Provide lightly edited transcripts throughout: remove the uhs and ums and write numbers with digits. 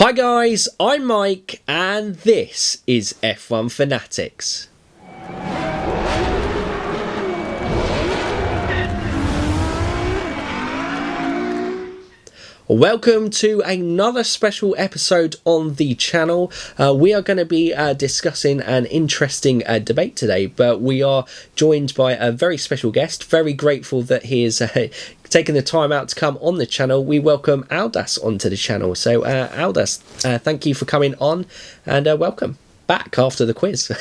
Hi guys, I'm Mike and this is F1 Fanatics. Welcome to another special episode on the channel. We are going to be discussing an interesting debate today, but we are joined by a very special guest. Very grateful that he is taking the time out to come on the channel. We welcome Aldas onto the channel. So Aldas, thank you for coming on and welcome back after the quiz.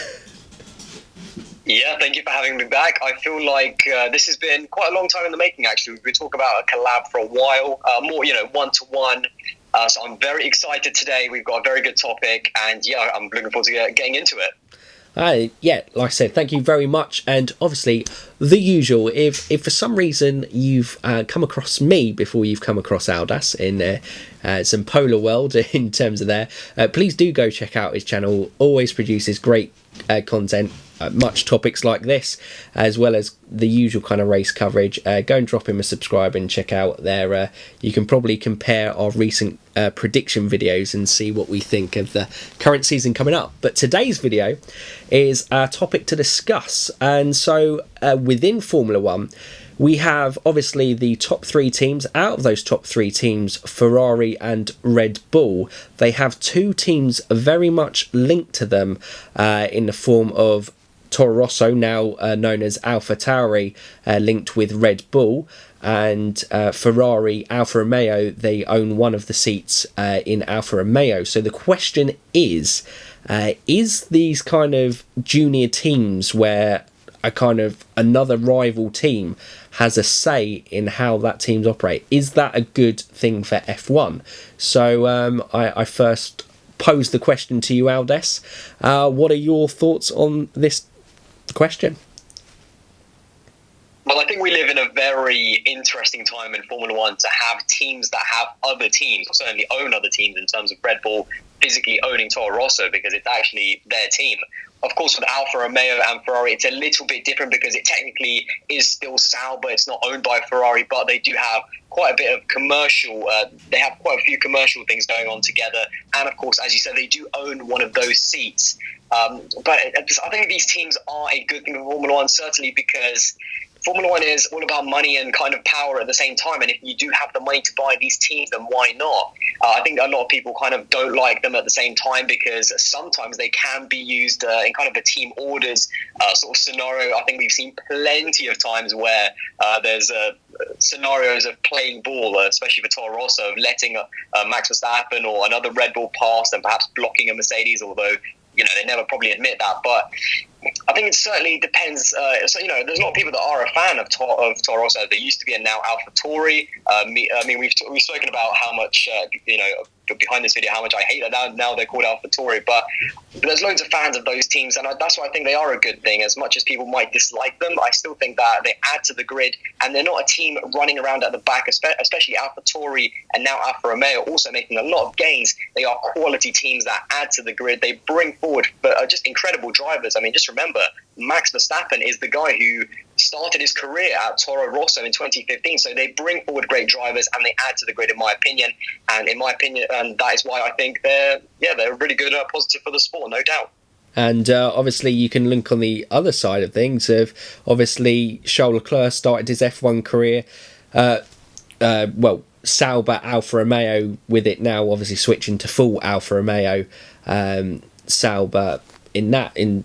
Yeah, thank you for having me back. I feel like this has been quite a long time in the making, actually. We've been talking about a collab for a while, more, one-to-one. So I'm very excited today. We've got a very good topic, and yeah, I'm looking forward to getting into it. Yeah, like I said, thank you very much. And obviously, the usual, if for some reason you've come across me before you've come across Aldas in some Polar World in terms of there, please do go check out his channel. Always produces great content. Much topics like this, as well as the usual kind of race coverage. Go and drop him a subscribe and check out there. You can probably compare our recent prediction videos and see what we think of the current season coming up. But today's video is a topic to discuss, and so within Formula One we have obviously the top three teams. Out of those top three teams, Ferrari and Red Bull, they have two teams very much linked to them in the form of Toro Rosso, now known as Alfa Tauri, linked with Red Bull, and Ferrari, Alfa Romeo, they own one of the seats in Alfa Romeo. So the question is these kind of junior teams where a kind of another rival team has a say in how that teams operate, is that a good thing for F1? So I first pose the question to you, Aldas. What are your thoughts on this question? Well, I think we live in a very interesting time in Formula One to have teams that have other teams, or certainly own other teams, in terms of Red Bull physically owning Toro Rosso, because it's actually their team. Of course, with Alfa Romeo and Ferrari, it's a little bit different because it technically is still Sauber. It's not owned by Ferrari, but they do have quite a bit of commercial. They have quite a few commercial things going on together. And of course, as you said, they do own one of those seats. But I think these teams are a good thing for Formula One, certainly because Formula One is all about money and kind of power at the same time. And if you do have the money to buy these teams, then why not? I think a lot of people kind of don't like them at the same time because sometimes they can be used in kind of a team orders sort of scenario. I think we've seen plenty of times where there's scenarios of playing ball, especially for Toro Rosso, of letting Max Verstappen or another Red Bull pass and perhaps blocking a Mercedes, although they never probably admit that. But I think it certainly depends. There's a lot of people that are a fan of Toro Rosso. They used to be, and now Alfa Tauri. We've spoken about how much, behind this video, how much I hate that now they're called Alfa Tauri. But there's loads of fans of those teams, and that's why I think they are a good thing. As much as people might dislike them, I still think that they add to the grid, and they're not a team running around at the back, especially Alfa Tauri and now Alfa Romeo, also making a lot of gains. They are quality teams that add to the grid. They bring forward just incredible drivers. I mean, just remember, Max Verstappen is the guy who started his career at Toro Rosso in 2015. So they bring forward great drivers and they add to the grid, in my opinion. And that is why I think they're really good, positive for the sport, no doubt. And obviously you can link on the other side of things. Of obviously Charles Leclerc started his F1 career, Sauber, Alfa Romeo, with it now obviously switching to full Alfa Romeo, Sauber in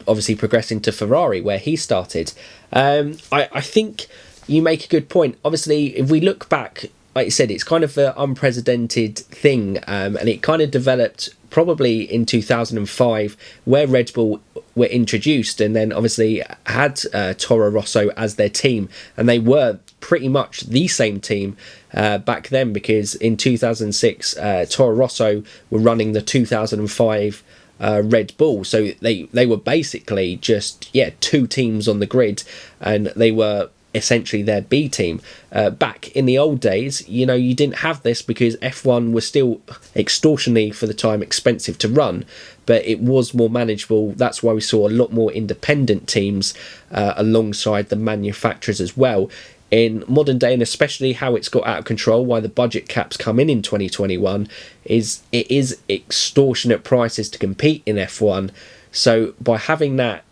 obviously progressing to Ferrari where he started. I think you make a good point. Obviously, if we look back, like you said, it's kind of an unprecedented thing, and it kind of developed probably in 2005 where Red Bull were introduced, and then obviously had Toro Rosso as their team, and they were pretty much the same team back then, because in 2006 Toro Rosso were running the 2005 Red Bull, so they were basically just two teams on the grid, and they were essentially their B team. Back in the old days, you didn't have this because F1 was still extortionately for the time expensive to run, but it was more manageable. That's why we saw a lot more independent teams alongside the manufacturers as well. in modern day, and especially how it's got out of control, why the budget caps come in 2021, is it is extortionate prices to compete in F1. So by having that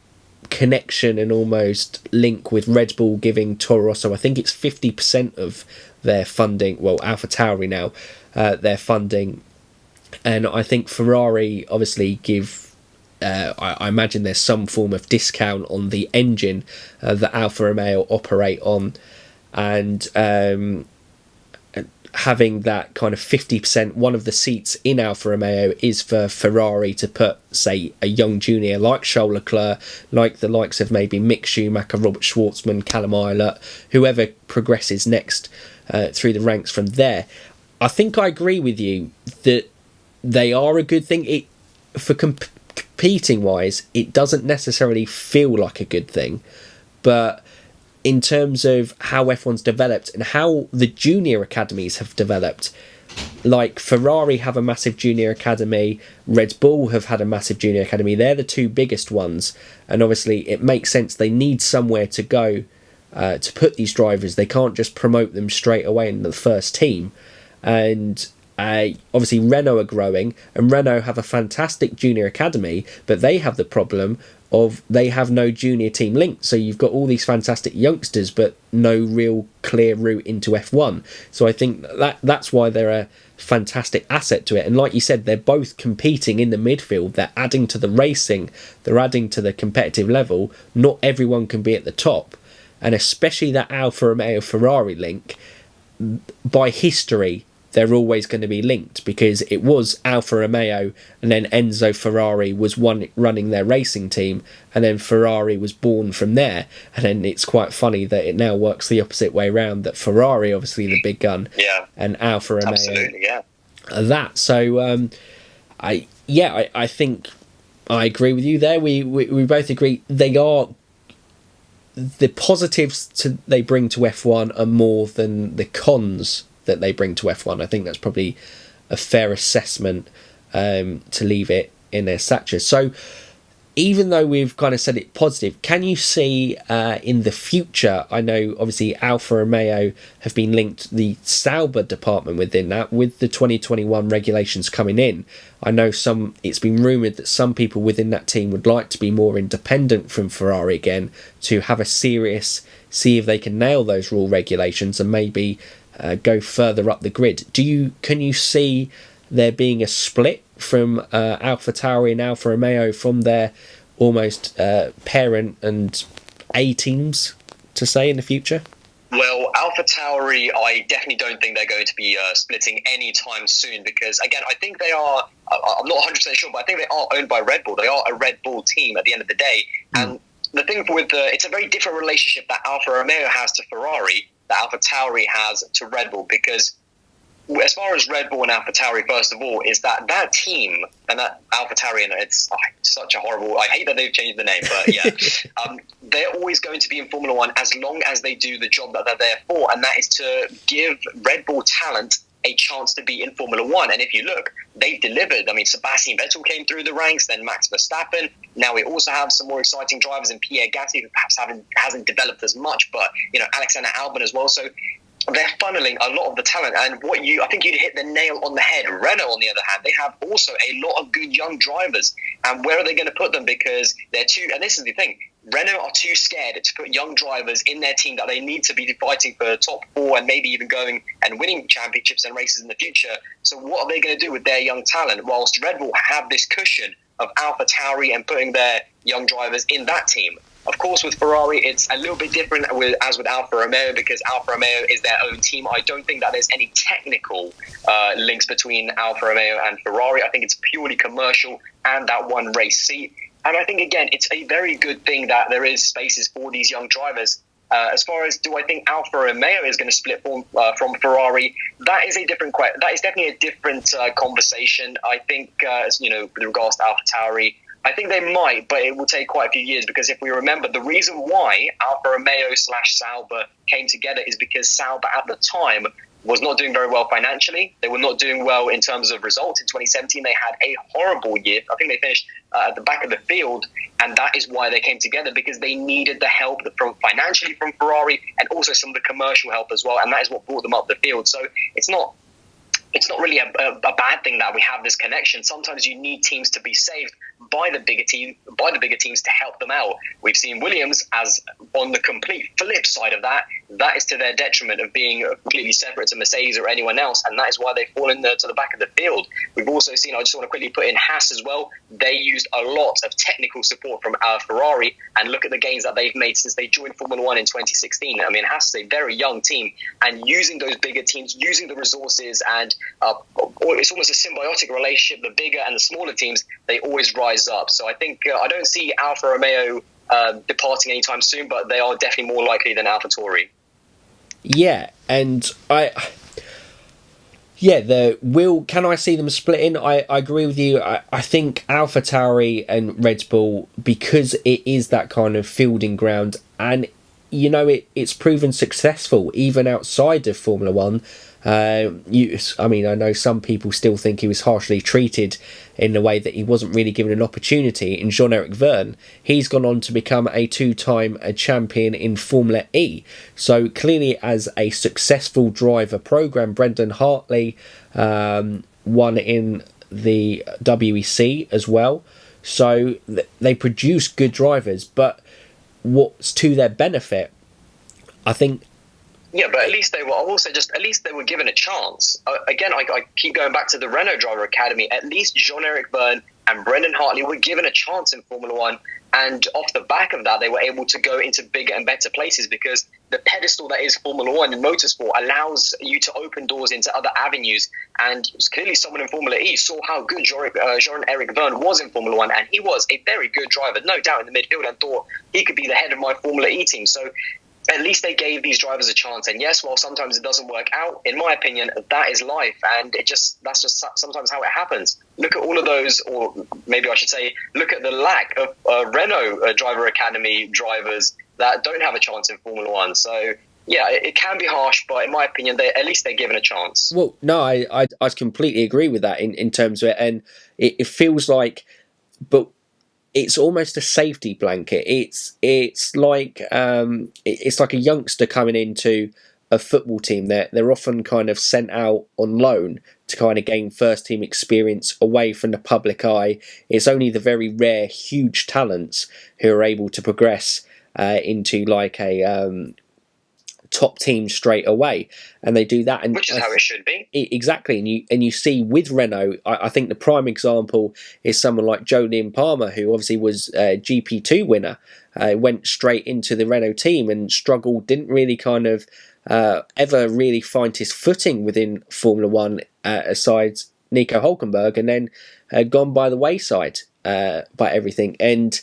connection and almost link with Red Bull giving Toro Rosso, I think it's 50% of their funding, well, Alfa Tauri now, their funding, and I think Ferrari obviously give, I imagine there's some form of discount on the engine that Alfa Romeo operate on, and having that kind of 50%, one of the seats in Alfa Romeo is for Ferrari to put, say, a young junior like Charles Leclerc, like the likes of maybe Mick Schumacher, Robert Schwartzman, Callum Ilott, whoever progresses next through the ranks from there. I think I agree with you that they are a good thing. For competing wise, it doesn't necessarily feel like a good thing, but in terms of how F1's developed and how the junior academies have developed, like Ferrari have a massive junior academy, Red Bull have had a massive junior academy, they're the two biggest ones, and obviously it makes sense they need somewhere to go to put these drivers. They can't just promote them straight away in the first team. And obviously Renault are growing, and Renault have a fantastic junior academy, but they have the problem of they have no junior team link. So you've got all these fantastic youngsters, but no real clear route into F1. So I think that's why they're a fantastic asset to it. And like you said, they're both competing in the midfield. They're adding to the racing. They're adding to the competitive level. Not everyone can be at the top. And especially that Alfa Romeo Ferrari link, by history, they're always going to be linked, because it was Alfa Romeo and then Enzo Ferrari was running their racing team, and then Ferrari was born from there. And then it's quite funny that it now works the opposite way around, that Ferrari obviously the big gun, and Alfa Romeo that. So I think I agree with you there. We both agree they are, the positives they bring to F1 are more than the cons that they bring to F1. I think that's probably a fair assessment to leave it in their stature. So even though we've kind of said it positive, can you see in the future, I know obviously Alfa Romeo have been linked, the Sauber department within that, with the 2021 regulations coming in, I know it's been rumoured that some people within that team would like to be more independent from Ferrari again, to have a serious, see if they can nail those rule regulations and maybe go further up the grid. Can you see there being a split from Alfa Tauri and Alfa Romeo from their almost parent and A teams, to say, in the future? Well, Alfa Tauri, I definitely don't think they're going to be splitting anytime soon, because, again, I think they are, I'm not 100% sure, but I think they are owned by Red Bull. They are a Red Bull team at the end of the day. And the thing it's a very different relationship that Alfa Romeo has to Ferrari that Alfa Tauri has to Red Bull, because as far as Red Bull and Alfa Tauri, first of all, is that team and that Alfa Tauri, and it's such a horrible, I hate that they've changed the name, but yeah, they're always going to be in Formula One as long as they do the job that they're there for, and that is to give Red Bull talent a chance to be in Formula One. And if you look, they've delivered. I mean, Sebastian Vettel came through the ranks, then Max Verstappen. Now we also have some more exciting drivers in Pierre Gasly, who perhaps hasn't developed as much, but Alexander Albon as well. So they're funneling a lot of the talent. And I think you'd hit the nail on the head. Renault, on the other hand, they have also a lot of good young drivers. And where are they going to put them? Because they're too, and this is the thing, Renault are too scared to put young drivers in their team that they need to be fighting for top four and maybe even going and winning championships and races in the future. So what are they going to do with their young talent, whilst Red Bull have this cushion of Alfa Tauri and putting their young drivers in that team? Of course, with Ferrari, it's a little bit different as with Alfa Romeo, because Alfa Romeo is their own team. I don't think that there's any technical links between Alfa Romeo and Ferrari. I think it's purely commercial and that one race seat. And I think, again, it's a very good thing that there is spaces for these young drivers. As far as do I think Alfa Romeo is going to split from Ferrari, that is a different question. That is definitely a different conversation. I think, with regards to Alfa Tauri, I think they might, but it will take quite a few years, because if we remember, the reason why Alfa Romeo / Sauber came together is because Sauber at the time was not doing very well financially. They were not doing well in terms of results. In 2017, they had a horrible year. I think they finished at the back of the field, and that is why they came together, because they needed the help from financially from Ferrari and also some of the commercial help as well, and that is what brought them up the field. So it's not really a bad thing that we have this connection. Sometimes you need teams to be saved by the bigger teams to help them out. We've seen Williams as on the complete flip side of that. That is to their detriment of being completely separate to Mercedes or anyone else, and that is why they fall in to the back of the field. We've also seen, I just want to quickly put in Haas as well. They used a lot of technical support from Ferrari, and look at the gains that they've made since they joined Formula One in 2016. I mean, Haas is a very young team, and using those bigger teams, using the resources, and it's almost a symbiotic relationship. The bigger and the smaller teams, they always rise up. So I think I don't see Alfa Romeo departing anytime soon, but they are definitely more likely than AlphaTauri. Yeah, and can I see them splitting? I agree with you. I think AlphaTauri and Red Bull, because it is that kind of fielding ground, and it's proven successful even outside of Formula One. I know some people still think he was harshly treated in the way that he wasn't really given an opportunity. In Jean-Eric Vergne, he's gone on to become a two-time champion in Formula E. So clearly, as a successful driver program, Brendan Hartley won in the WEC as well. So they produce good drivers, but what's to their benefit, I think. Yeah, but at least they were given a chance. Again, I keep going back to the Renault Driver Academy. At least Jean-Eric Vergne and Brendan Hartley were given a chance in Formula One, and off the back of that, they were able to go into bigger and better places, because the pedestal that is Formula One in motorsport allows you to open doors into other avenues. And clearly someone in Formula E saw how good Jean-Eric Vergne was in Formula One, and he was a very good driver, no doubt, in the midfield, and thought he could be the head of my Formula E team. So at least they gave these drivers a chance. And yes, while sometimes it doesn't work out, in my opinion, that is life, and that's just sometimes how it happens. Look at all of those, or maybe I should say, look at the lack of Renault Driver Academy drivers that don't have a chance in Formula One. So yeah, it can be harsh, but in my opinion, at least they're given a chance. Well, no, I completely agree with that in terms of it, and it feels like, but it's almost a safety blanket. It's like a youngster coming into a football team. They're often kind of sent out on loan to kind of gain first team experience away from the public eye. It's only the very rare, huge talents who are able to progress into like a top team straight away, and they do that, and which is how it should be. Exactly, and you see with Renault, I think the prime example is someone like Jolyon Palmer, who obviously was a GP2 winner, went straight into the Renault team and struggled, didn't really kind of ever really find his footing within Formula One, aside Nico Hülkenberg, and then gone by the wayside by everything. And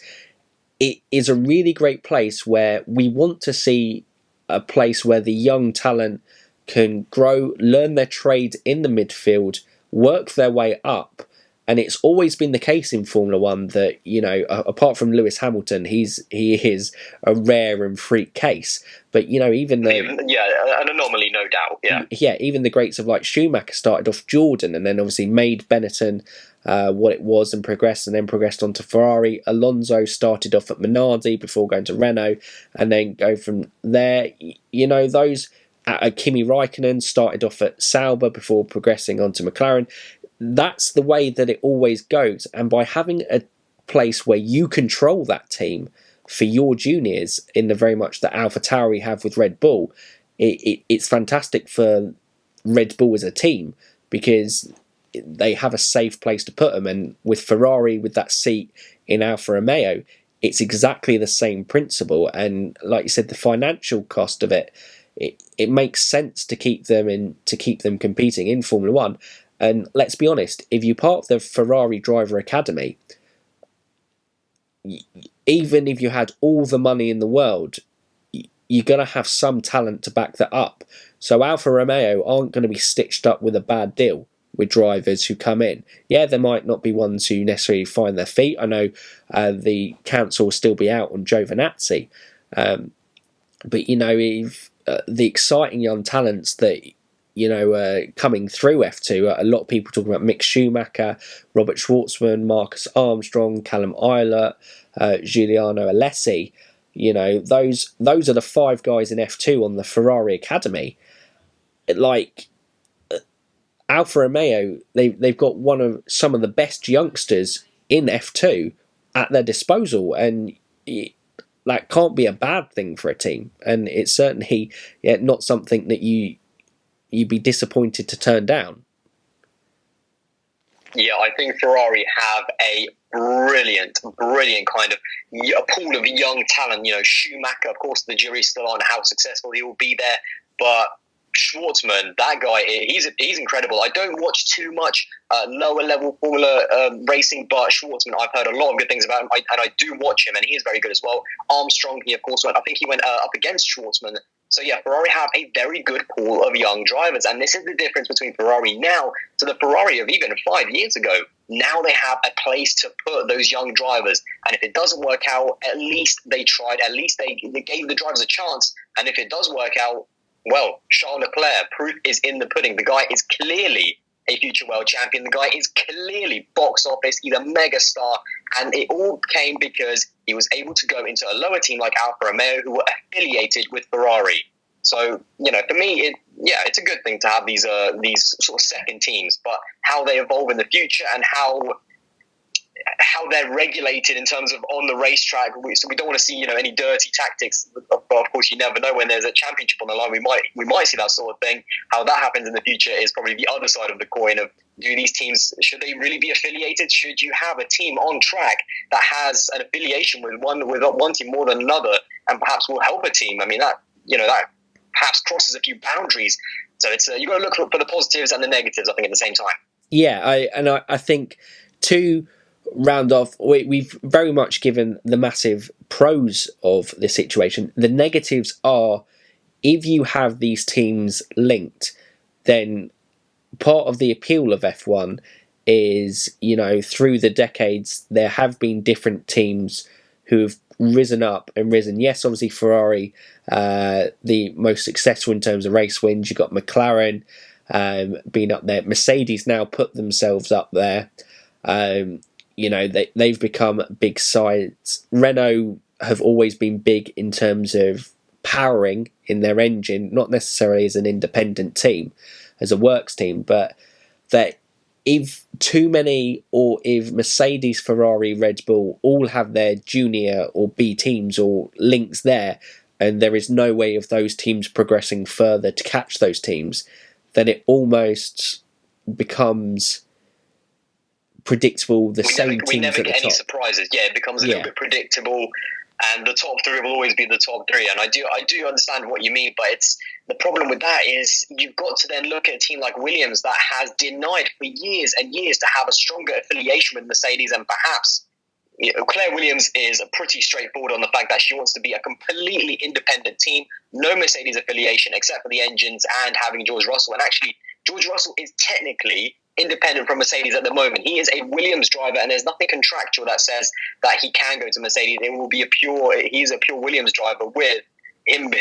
it is a really great place where we want to see a place where the young talent can grow, learn their trade in the midfield, work their way up. And it's always been the case in Formula One that, apart from Lewis Hamilton, he is a rare and freak case. But, even though... Yeah, an anomaly, no doubt, yeah. Yeah, even the greats of like Schumacher started off Jordan and then obviously made Benetton what it was and then progressed on to Ferrari. Alonso started off at Minardi before going to Renault and then go from there. Those... Kimi Raikkonen started off at Sauber before progressing on to McLaren. That's the way that it always goes. And by having a place where you control that team for your juniors, in the very much that AlphaTauri have with Red Bull, it's fantastic for Red Bull as a team, because they have a safe place to put them. And with Ferrari, with that seat in Alfa Romeo, it's exactly the same principle. And like you said, the financial cost of it, it makes sense to keep them competing in Formula One. And let's be honest, if you're part of the Ferrari Driver Academy, even if you had all the money in the world, you're going to have some talent to back that up. So Alfa Romeo aren't going to be stitched up with a bad deal with drivers who come in. Yeah, there might not be ones who necessarily find their feet. I know the council will still be out on Giovinazzi. But, if the exciting young talents that coming through F2. A lot of people talking about Mick Schumacher, Robert Schwartzman, Marcus Armstrong, Callum Eilert, Giuliano Alessi. Those are the 5 guys in F2 on the Ferrari Academy. Like Alfa Romeo, they've got some of the best youngsters in F2 at their disposal, and that can't be a bad thing for a team. And it's certainly not something that you'd be disappointed to turn down. Yeah, I think Ferrari have a brilliant kind of a pool of young talent. Schumacher, of course, the jury's still on how successful he will be there, but Schwartzman, that guy, he's incredible. I don't watch too much lower level Formula racing, but Schwartzman, I've heard a lot of good things about him, and I do watch him, and he is very good as well. Armstrong, he of course went up against Schwartzman. So yeah, Ferrari have a very good pool of young drivers, and this is the difference between Ferrari now to the Ferrari of even 5 years ago. Now they have a place to put those young drivers, and if it doesn't work out, at least they tried, at least they gave the drivers a chance, and if it does work out, well, Charles Leclerc, proof is in the pudding. The guy is clearly a future world champion. The guy is clearly box office. He's a mega star. And it all came because he was able to go into a lower team like Alfa Romeo, who were affiliated with Ferrari. So, for me, it's a good thing to have these sort of second teams. But how they evolve in the future and how they're regulated in terms of on the racetrack, so we don't want to see any dirty tactics. But of course, you never know when there's a championship on the line. We might see that sort of thing. How that happens in the future is probably the other side of the coin of, do these teams, should they really be affiliated? Should you have a team on track that has an affiliation with one team more than another, and perhaps will help a team? I mean, that perhaps crosses a few boundaries. So it's you got to look for the positives and the negatives, I think, at the same time. Yeah, I think to round off, we've very much given the massive pros of the situation. The negatives are, if you have these teams linked, then part of the appeal of F1 is, through the decades, there have been different teams who have risen up and risen. Yes, obviously Ferrari, the most successful in terms of race wins. You've got McLaren being up there. Mercedes now put themselves up there. They've become big sides. Renault have always been big in terms of powering in their engine, not necessarily as an independent team, as a works team, but that if too many, or if Mercedes, Ferrari, Red Bull all have their junior or B teams or links there, and there is no way of those teams progressing further to catch those teams, then it almost becomes predictable. We never get any surprises. Yeah, it becomes a little bit predictable, and the top 3 will always be the top 3. And I do understand what you mean, but the problem with that is you've got to then look at a team like Williams that has denied for years and years to have a stronger affiliation with Mercedes, and perhaps Claire Williams is pretty straightforward on the fact that she wants to be a completely independent team, no Mercedes affiliation except for the engines and having George Russell. And actually, George Russell is technically independent from Mercedes at the moment. He is a Williams driver, and there's nothing contractual that says that he can go to Mercedes. He's a pure Williams driver, with him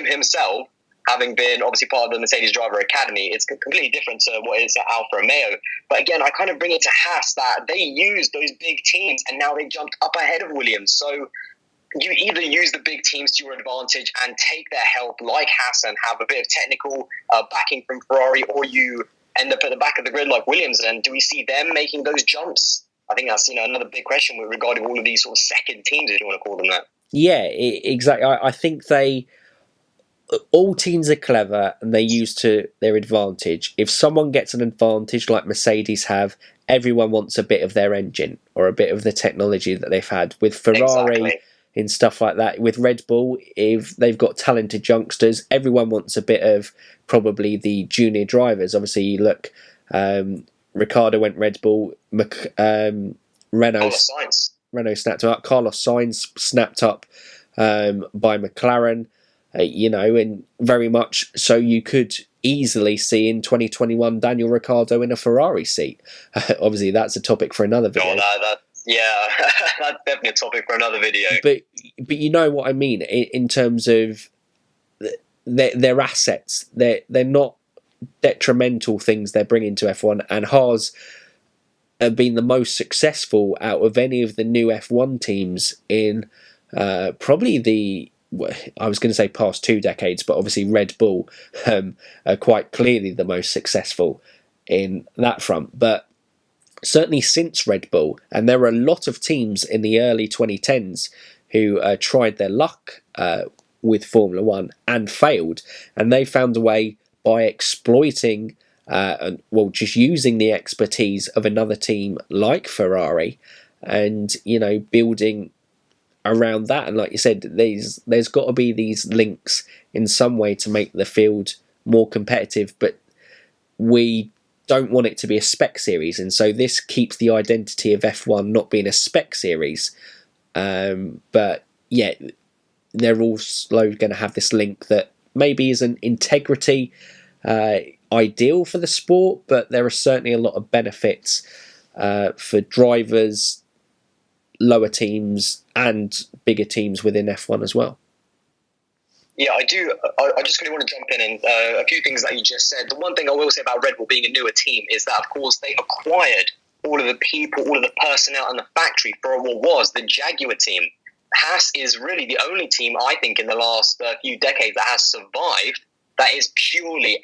himself having been obviously part of the Mercedes Driver Academy. It's completely different to what is at Alfa Romeo. But again, I kind of bring it to Haas that they used those big teams, and now they've jumped up ahead of Williams. So you either use the big teams to your advantage and take their help like Haas and have a bit of technical backing from Ferrari, or you end up at the back of the grid like Williams. And do we see them making those jumps? I think that's another big question regarding all of these sort of second teams, if you want to call them that. Yeah, exactly. I think all teams are clever and they use to their advantage. If someone gets an advantage like Mercedes have, everyone wants a bit of their engine or a bit of the technology that they've had. With Ferrari in stuff like that, with Red Bull, if they've got talented youngsters, everyone wants a bit of probably the junior drivers. Obviously, you look, Ricciardo went Red Bull, Renault snapped him up, Carlos Sainz snapped up by McLaren. And very much so you could easily see in 2021 Daniel Ricciardo in a Ferrari seat. Obviously, that's a topic for another video. That's definitely a topic for another video. But you know what I mean in terms of their assets. They're not detrimental things they're bringing to F1, and Haas have been the most successful out of any of the new F1 teams in probably I was going to say past 2 decades, but obviously Red Bull are quite clearly the most successful in that front. But certainly since Red Bull, and there were a lot of teams in the early 2010s who tried their luck with Formula One and failed, and they found a way by exploiting just using the expertise of another team like Ferrari, and building around that. And like you said, there's got to be these links in some way to make the field more competitive, but we don't want it to be a spec series, and so this keeps the identity of F1 not being a spec series, but yeah, they're also going to have this link that maybe isn't integrity ideal for the sport, but there are certainly a lot of benefits for drivers, lower teams and bigger teams within F1 as well. Yeah, I do. I just really want to jump in and a few things that you just said. The one thing I will say about Red Bull being a newer team is that, of course, they acquired all of the people, all of the personnel in the factory for what was the Jaguar team. Haas is really the only team, I think, in the last few decades that has survived that is purely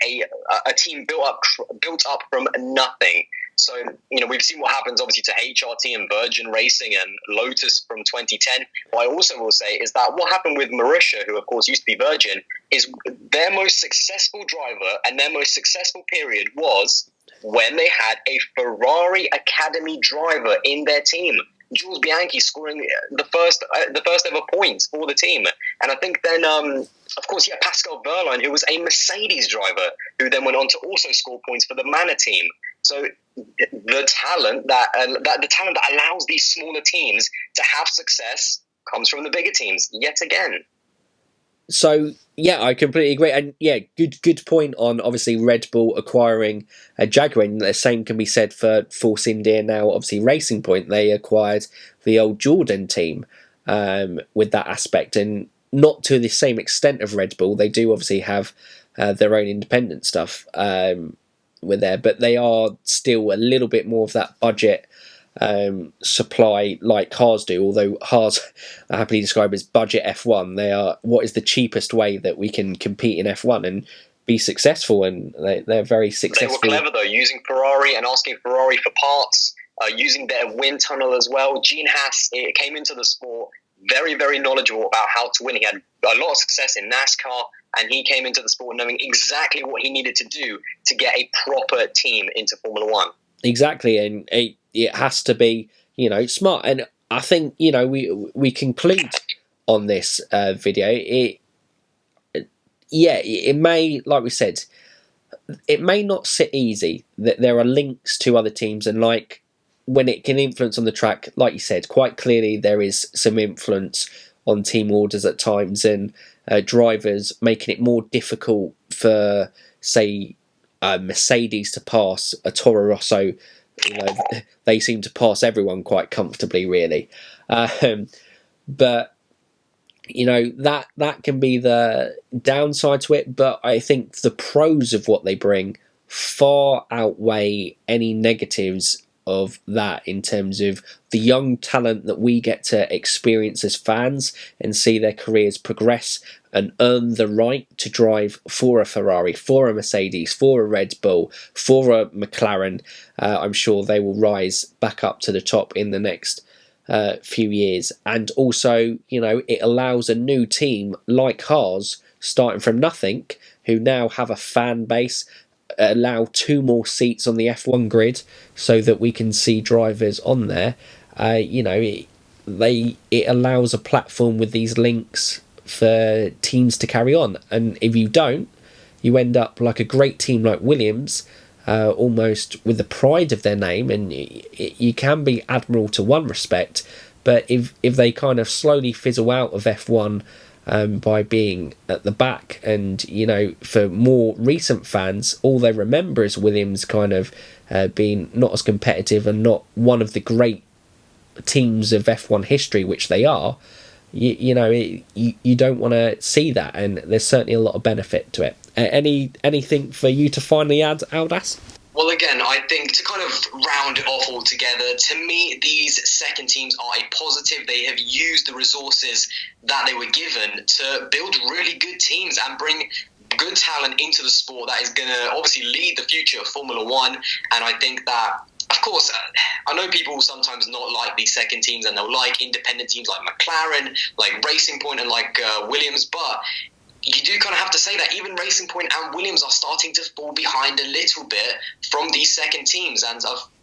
a team built up from nothing. So, we've seen what happens, obviously, to HRT and Virgin Racing and Lotus from 2010. What I also will say is that what happened with Mauritia, who, of course, used to be Virgin, is their most successful driver and their most successful period was when they had a Ferrari Academy driver in their team. Jules Bianchi scoring the first ever points for the team. And I think then, of course, Pascal Wehrlein, who was a Mercedes driver, who then went on to also score points for the Manor team. So the talent that allows these smaller teams to have success comes from the bigger teams yet again. So yeah, I completely agree, and yeah, good point on obviously Red Bull acquiring a Jaguar. And the same can be said for Force India now. Obviously, Racing Point, they acquired the old Jordan team with that aspect, and not to the same extent of Red Bull. They do obviously have their own independent stuff with there, but they are still a little bit more of that budget supply like Haas do, although Haas are happily described as budget F1. They are what is the cheapest way that we can compete in F1 and be successful, and they're very successful. They were clever though, using Ferrari and asking Ferrari for parts, using their wind tunnel as well. Gene Haas came into the sport very, very knowledgeable about how to win. He had a lot of success in NASCAR, and he came into the sport knowing exactly what he needed to do to get a proper team into Formula One. Exactly, and it has to be, smart. And I think, we conclude on this video. It may, like we said, it may not sit easy. That there are links to other teams, and like when it can influence on the track, like you said, quite clearly there is some influence on team orders at times, and drivers making it more difficult for, say, Mercedes to pass a Toro Rosso. They seem to pass everyone quite comfortably, really. But that can be the downside to it. But I think the pros of what they bring far outweigh any negatives of that, in terms of the young talent that we get to experience as fans and see their careers progress and earn the right to drive for a Ferrari, for a Mercedes, for a Red Bull, for a McLaren. I'm sure they will rise back up to the top in the next few years. And also, it allows a new team like Haas, starting from nothing, who now have a fan base, allow 2 more seats on the F1 grid so that we can see drivers on there. It allows a platform with these links for teams to carry on. And if you don't, you end up like a great team like Williams, almost with the pride of their name, and you can be admiral to one respect, but if they kind of slowly fizzle out of F1 by being at the back, and for more recent fans, all they remember is Williams kind of being not as competitive and not one of the great teams of F1 history, which they are. You don't want to see that, and there's certainly a lot of benefit to it. Anything for you to finally add, Aldas? Well, again, I think to kind of round it off altogether, to me, these second teams are a positive. They have used the resources that they were given to build really good teams and bring good talent into the sport that is going to obviously lead the future of Formula One. And I think that, of course, I know people will sometimes not like these second teams and they'll like independent teams like McLaren, like Racing Point and like Williams, but you do kind of have to say that even Racing Point and Williams are starting to fall behind a little bit from these second teams.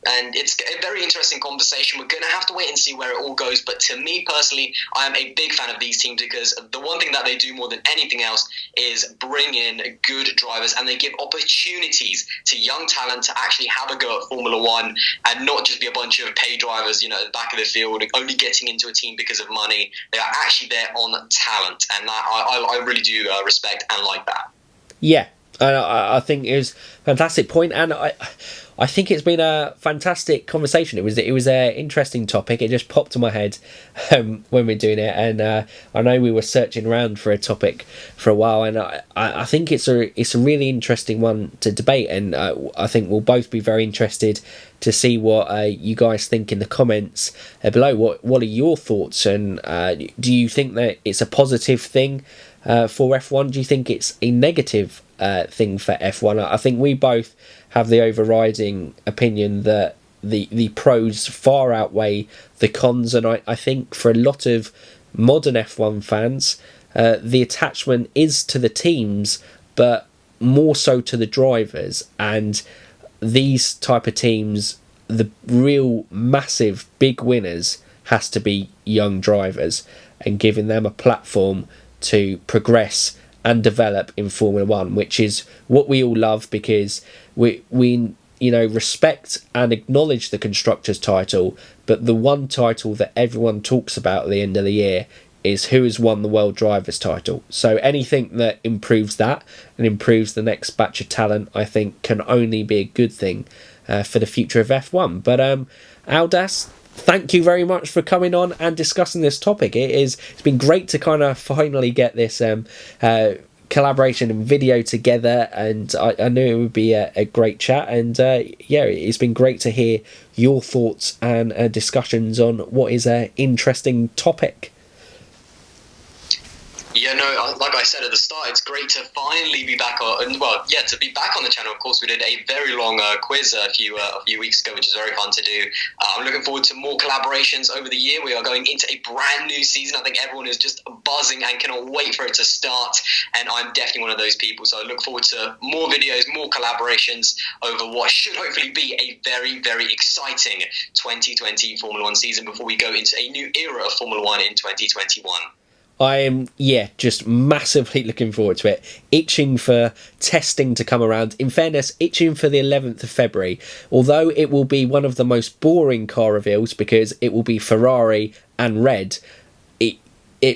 And it's a very interesting conversation. We're going to have to wait and see where it all goes. But to me personally, I am a big fan of these teams because the one thing that they do more than anything else is bring in good drivers, and they give opportunities to young talent to actually have a go at Formula One and not just be a bunch of pay drivers, at the back of the field, only getting into a team because of money. They are actually there on talent, and that I really do respect and like that. Yeah, I think it was a fantastic point, and I think it's been a fantastic conversation. It was an interesting topic. It just popped in my head when we're doing it, and I know we were searching around for a topic for a while, and I think it's a really interesting one to debate, and I think we'll both be very interested to see what you guys think in the comments below. What are your thoughts, and do you think that it's a positive thing for F1? Do you think it's a negative thing for F1? I think we both have the overriding opinion that the pros far outweigh the cons, and I think for a lot of modern F1 fans, the attachment is to the teams, but more so to the drivers. And these type of teams, the real massive big winners has to be young drivers, and giving them a platform to progress and develop in Formula One, which is what we all love, because we respect and acknowledge the constructors title, but the one title that everyone talks about at the end of the year is who has won the world drivers title. So anything that improves that and improves the next batch of talent, I think can only be a good thing for the future of F1. But Aldas, thank you very much for coming on and discussing this topic. It's been great to kind of finally get this collaboration and video together, and I knew it would be a great chat, and it's been great to hear your thoughts and discussions on what is an interesting topic. Yeah, no, like I said at the start, it's great to finally be back to be back on the channel. Of course, we did a very long quiz a few weeks ago, which is very fun to do. I'm looking forward to more collaborations over the year. We are going into a brand new season. I think everyone is just buzzing and cannot wait for it to start, and I'm definitely one of those people. So I look forward to more videos, more collaborations over what should hopefully be a very, very exciting 2020 Formula One season before we go into a new era of Formula One in 2021. I am, just massively looking forward to it. Itching for testing to come around. In fairness, itching for the 11th of February. Although it will be one of the most boring car reveals because it will be Ferrari and red, it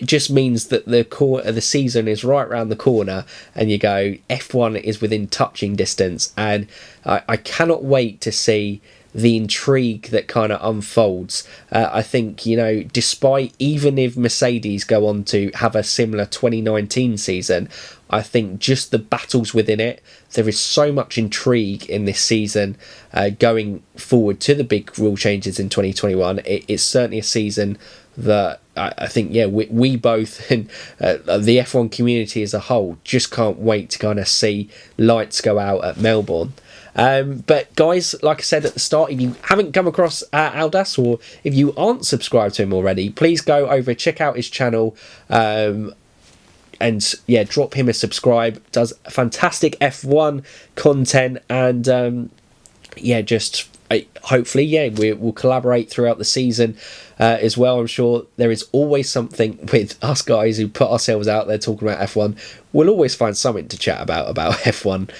just means that the season is right around the corner, and you go, F1 is within touching distance, and I cannot wait to see the intrigue that kind of unfolds. I think, despite, even if Mercedes go on to have a similar 2019 season, I think just the battles within it, there is so much intrigue in this season going forward to the big rule changes in 2021. It's certainly a season that I think, we both, and the F1 community as a whole, just can't wait to kind of see lights go out at Melbourne. But guys, like I said at the start, if you haven't come across Aldas, or if you aren't subscribed to him already, please go over, check out his channel, and drop him a subscribe. Does fantastic F1 content, and hopefully we'll collaborate throughout the season as well. I'm sure there is always something with us guys who put ourselves out there talking about F1. We'll always find something to chat about F1.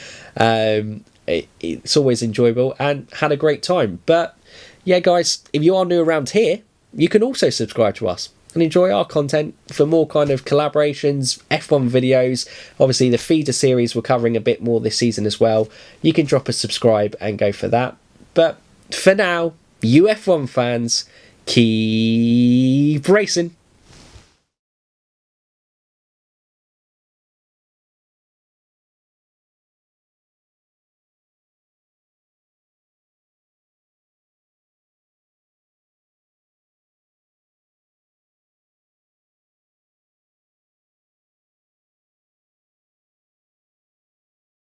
It's always enjoyable and had a great time. But guys, if you are new around here, you can also subscribe to us and enjoy our content for more kind of collaborations, F1 videos. Obviously the feeder series we're covering a bit more this season as well. You can drop a subscribe and go for that. But for now, you F1 fans, keep racing.